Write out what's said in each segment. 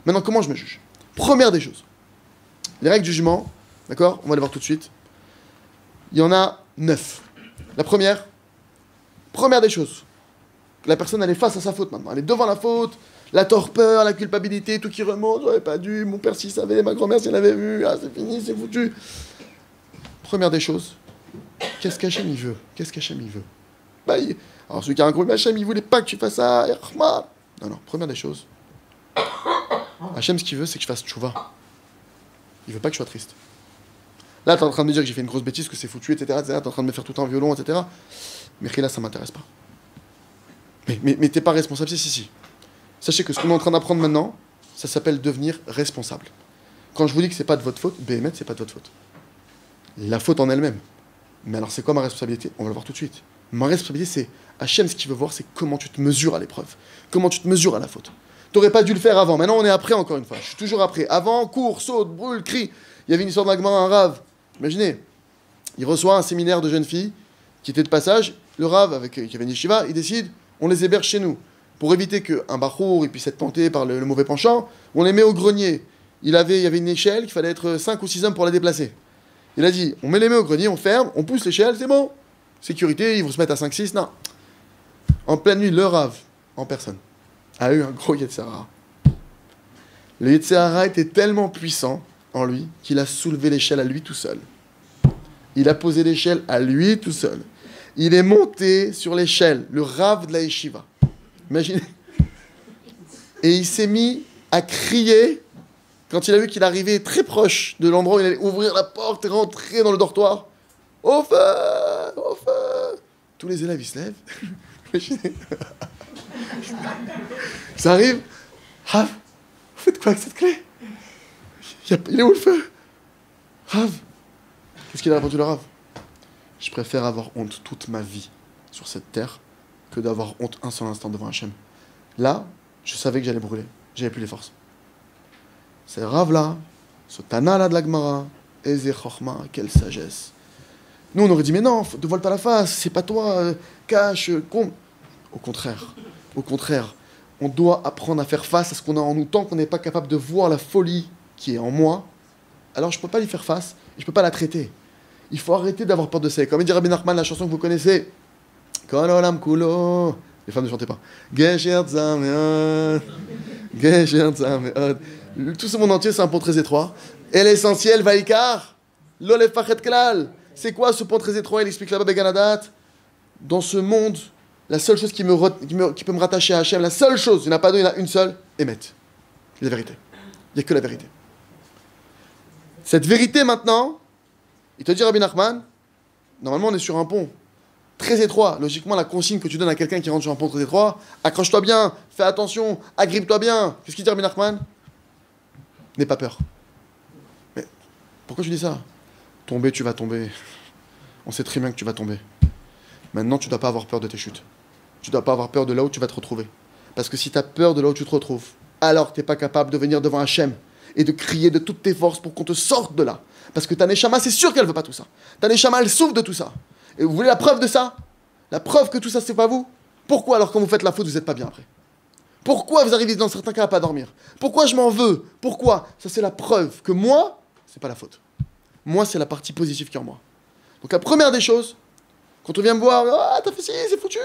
Maintenant, comment je me juge? Première des choses. Les règles du jugement, d'accord? On va les voir tout de suite. Il y en a 9. La première des choses. La personne, elle est face à sa faute maintenant. Elle est devant la faute, la torpeur, la culpabilité, tout qui remonte. J'aurais pas dû, mon père s'il savait, ma grand-mère s'il avait vu, ah c'est fini, c'est foutu. Première des choses, qu'est-ce qu'Hachem il veut? Qu'est-ce qu'Hachem il veut? Alors celui qui a un gros Hachem, il voulait pas que tu fasses ça, non, première des choses. Hachem, ce qu'il veut, c'est que je fasse tchouva. Il veut pas que je sois triste. Là, tu es en train de me dire que j'ai fait une grosse bêtise, que c'est foutu, etc. Tu es en train de me faire tout en violon, etc. Mais là, ça m'intéresse pas. Mais t'es pas responsable, si. Sachez que ce qu'on est en train d'apprendre maintenant, ça s'appelle devenir responsable. Quand je vous dis que c'est pas de votre faute, Béhémet, c'est pas de votre faute. La faute en elle-même. Mais alors, c'est quoi ma responsabilité? On va le voir tout de suite. Ma responsabilité, c'est Hachem, ce qu'il veut voir, c'est comment tu te mesures à l'épreuve. Comment tu te mesures à la faute. T'aurais pas dû le faire avant. Maintenant, on est après, encore une fois. Je suis toujours après. Avant, cours, saute, brûle, crie. Il y avait une histoire de la Gemara, un rave. Imaginez, il reçoit un séminaire de jeunes filles qui était de passage. Le rave, qui avait une yeshiva, il décide, on les héberge chez nous. Pour éviter qu'un bachour puisse être tenté par le mauvais penchant, on les met au grenier. Il y avait une échelle, qu'il fallait être 5 ou 6 hommes pour la déplacer. Il a dit, on met les mains au grenier, on ferme, on pousse l'échelle, c'est bon. Sécurité, ils vont se mettre à 5-6, non. En pleine nuit, le rave, en personne, a eu un gros Yetzer Hara. Le Yetzer Hara était tellement puissant en lui qu'il a soulevé l'échelle à lui tout seul. Il a posé l'échelle à lui tout seul. Il est monté sur l'échelle, le rave de la yeshiva. Imaginez. Et il s'est mis à crier quand il a vu qu'il arrivait très proche de l'endroit où il allait ouvrir la porte et rentrer dans le dortoir. Au feu! Au feu! Tous les élèves, ils se lèvent. Imaginez. Ça arrive. Rav, vous faites quoi avec cette clé? Il est où le feu? Rav. Qu'est-ce qu'il a répondu le Rav? Je préfère avoir honte toute ma vie sur cette terre que d'avoir honte un seul instant devant Hachem. Là, je savais que j'allais brûler. J'avais plus les forces. C'est Rav là, ce Tana là de la Gemara, Eze Chochma, quelle sagesse. Nous on aurait dit mais non, ne voile pas la face, c'est pas toi, cache, con. Au contraire, on doit apprendre à faire face à ce qu'on a en nous. Tant qu'on n'est pas capable de voir la folie qui est en moi, alors je ne peux pas lui faire face et je ne peux pas la traiter. Il faut arrêter d'avoir peur de ça. Comme dit Rabbi Nachman, la chanson que vous connaissez, Kol olam kulo, les femmes ne chantaient pas. Gesher tzameot, Gesher tzameot. Tout ce monde entier, c'est un pont très étroit. Et l'essentiel, Vaikar, lo lefachet klal. C'est quoi ce pont très étroit? Il explique là-bas Beganadat. Dans ce monde, la seule chose qui peut me rattacher à Hachem, la seule chose, il n'y en a pas deux, il y en a une seule, Emet. La vérité. Il n'y a que la vérité. Cette vérité maintenant, il te dit Rabbi Nachman, normalement on est sur un pont très étroit. Logiquement, la consigne que tu donnes à quelqu'un qui rentre sur un pont très étroit, accroche-toi bien, fais attention, agrippe-toi bien. Qu'est-ce qu'il dit Rabbi Nachman? N'aie pas peur. Mais pourquoi tu dis ça? Tomber, tu vas tomber. On sait très bien que tu vas tomber. Maintenant, tu ne dois pas avoir peur de tes chutes. Tu ne dois pas avoir peur de là où tu vas te retrouver. Parce que si tu as peur de là où tu te retrouves, alors tu n'es pas capable de venir devant Hachem et de crier de toutes tes forces pour qu'on te sorte de là. Parce que ta Neshama, c'est sûr qu'elle ne veut pas tout ça. Ta Neshama, elle souffre de tout ça. Et vous voulez la preuve de ça? La preuve que tout ça, c'est pas vous? Pourquoi alors quand vous faites la faute, vous n'êtes pas bien après? Pourquoi vous arrivez dans certains cas à pas dormir? Pourquoi je m'en veux? Pourquoi? Ça, c'est la preuve que moi, c'est pas la faute. Moi, c'est la partie positive qui est en moi. Donc la première des choses, quand on vient me voir, ah, t'as fait ci, c'est foutu.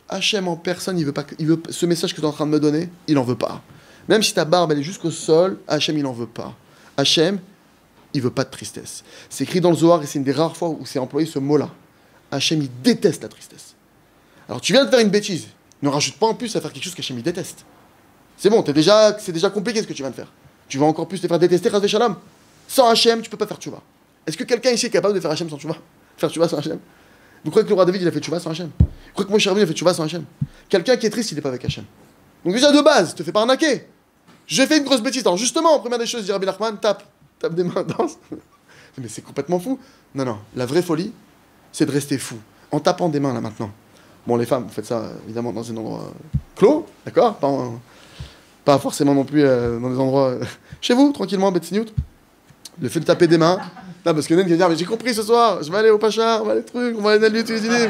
Hachem en personne, il veut ce message que tu es en train de me donner, il en veut pas. Même si ta barbe, elle est jusqu'au sol, Hachem, il en veut pas. Hachem, il veut pas de tristesse. C'est écrit dans le Zohar, et c'est une des rares fois où c'est employé ce mot-là. Hachem, il déteste la tristesse. Alors tu viens de faire une bêtise, ne rajoute pas en plus à faire quelque chose qu'Hachem, il déteste. C'est bon, c'est déjà compliqué ce que tu viens de faire. Tu vas encore plus te faire détester, Chas v'Shalom. Sans Hachem, tu peux pas faire tchouva. Est-ce que quelqu'un ici est capable de faire Hachem sans tchouva? Faire tchouva sans Hachem? Vous croyez que le roi David, il a fait tchouva sans Hachem? Vous croyez que Moshe Rabbeinu, il a fait tchouva sans Hachem? Quelqu'un qui est triste, il n'est pas avec Hachem. Donc déjà de base, te fais pas arnaquer. J'ai fait une grosse bêtise. Alors justement, première des choses, dit Rabbi Nachman, tape des mains, danse. Mais c'est complètement fou. Non, la vraie folie, c'est de rester fou. En tapant des mains là maintenant. Bon, les femmes, vous faites ça évidemment dans un endroit clos, d'accord? Pas forcément non plus dans des endroits chez vous, tranquillement, Betsiniout. Le fait de taper des mains. Non, parce que Nen qui va dire, mais j'ai compris ce soir, je vais aller au Pacha, on va aller trucs, on va aller à lui, tous les idées.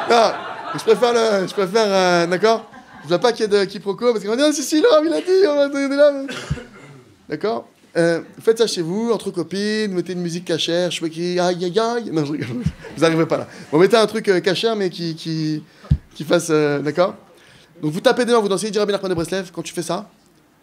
Non, je préfère, d'accord? Je veux pas qu'il y ait de quiproquo, parce qu'on va dire, ah, si, le Rav, il a dit, on va donner là. D'accord? Faites ça chez vous, entre copines, mettez une musique cachère, je sais pas qui, aïe aïe aïe. Non, je rigole, vous n'arriverez pas là. Bon, mettez un truc cachère, mais qui fasse. D'accord? Donc vous tapez des mains, vous dansez, dit Rabbi Nachman de Breslev, quand tu fais ça,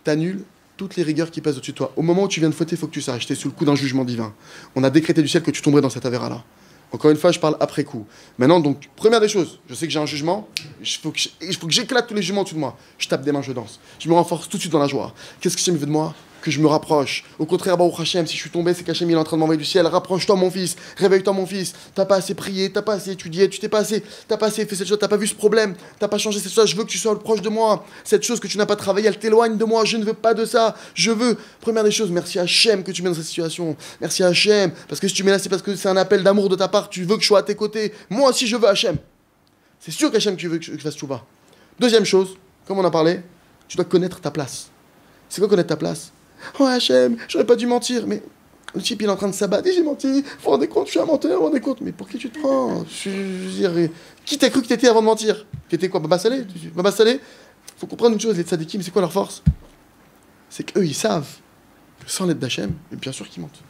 t'annules toutes les rigueurs qui passent au-dessus de toi. Au moment où tu viens de fauter, il faut que tu saches, t'es sous le coup d'un jugement divin. On a décrété du ciel que tu tomberais dans cette avéra-là. Encore une fois, je parle après coup. Maintenant, donc, première des choses, je sais que j'ai un jugement, il faut que j'éclate tous les jugements au-dessus de moi. Je tape des mains, je danse. Je me renforce tout de suite dans la joie. Qu'est-ce que Hachem veut de moi? Que je me rapproche. Au contraire, Baruch Hashem, si je suis tombé, c'est qu'Hachem il est en train de m'envoyer du ciel. Rapproche-toi, mon fils. Réveille-toi, mon fils. T'as pas assez prié, t'as pas assez étudié, t'as pas assez fait cette chose, t'as pas vu ce problème, t'as pas changé cette chose. Je veux que tu sois proche de moi. Cette chose que tu n'as pas travaillé, elle t'éloigne de moi. Je ne veux pas de ça. Je veux. Première des choses, merci Hachem que tu mets dans cette situation. Merci Hachem. Parce que si tu mets là, c'est parce que c'est un appel d'amour de ta part. Tu veux que je sois à tes côtés. Moi aussi, je veux Hachem. C'est sûr qu'Hachem, tu veux que je fasse tchouva. Deuxième chose, comme on a parlé, tu dois connaître ta place. C'est quoi connaître ta place? Oh Hachem, j'aurais pas dû mentir, mais le type il est en train de s'abattre, j'ai menti, vous vous rendez compte, je suis un menteur, vous vous rendez compte, mais pour qui tu te prends? Je veux dire, qui t'a cru que t'étais avant de mentir? T'étais quoi, Baba Salé? Baba Salé? Faut comprendre une chose, les tzadikim, c'est quoi leur force? C'est qu'eux ils savent que sans l'aide d'Hachem, bien sûr qu'ils mentent.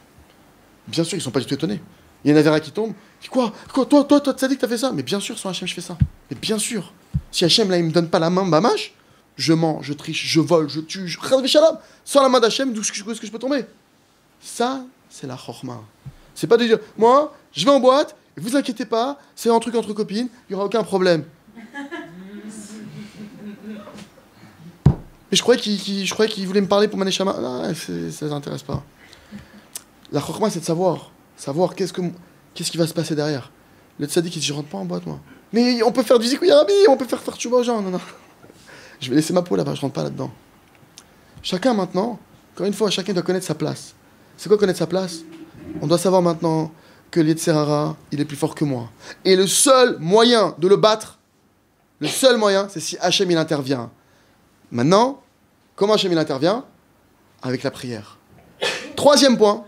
Bien sûr, ils sont pas du tout étonnés. Il y a une avéra qui tombe, quoi, toi, tzadik, t'as fait ça? Mais bien sûr, sans Hachem, je fais ça. Mais bien sûr, si Hachem là il me donne pas la main, bamash, je mens, je triche, je vole, je tue, sans la main d'Hachem, d'où est-ce que je peux tomber? Ça, c'est la chorma. C'est pas de dire, moi, je vais en boîte, et vous inquiétez pas, c'est un truc entre copines, il n'y aura aucun problème. Mais je croyais qu'il voulait me parler pour Maneshama. Non, ça ne l'intéresse pas. La chorma, c'est de savoir qu'est-ce qui va se passer derrière. Le tzaddik, il dit, je rentre pas en boîte, moi. Mais on peut faire du zikouï-arabi, on peut faire tchouba aux gens. Non. Je vais laisser ma peau là-bas, je rentre pas là-dedans. Chacun maintenant, encore une fois, chacun doit connaître sa place. C'est quoi connaître sa place? On doit savoir maintenant que l'Yetzer-Hara, il est plus fort que moi. Et le seul moyen de le battre, c'est si Hachem il intervient. Maintenant, comment Hachem il intervient? Avec la prière. Troisième point,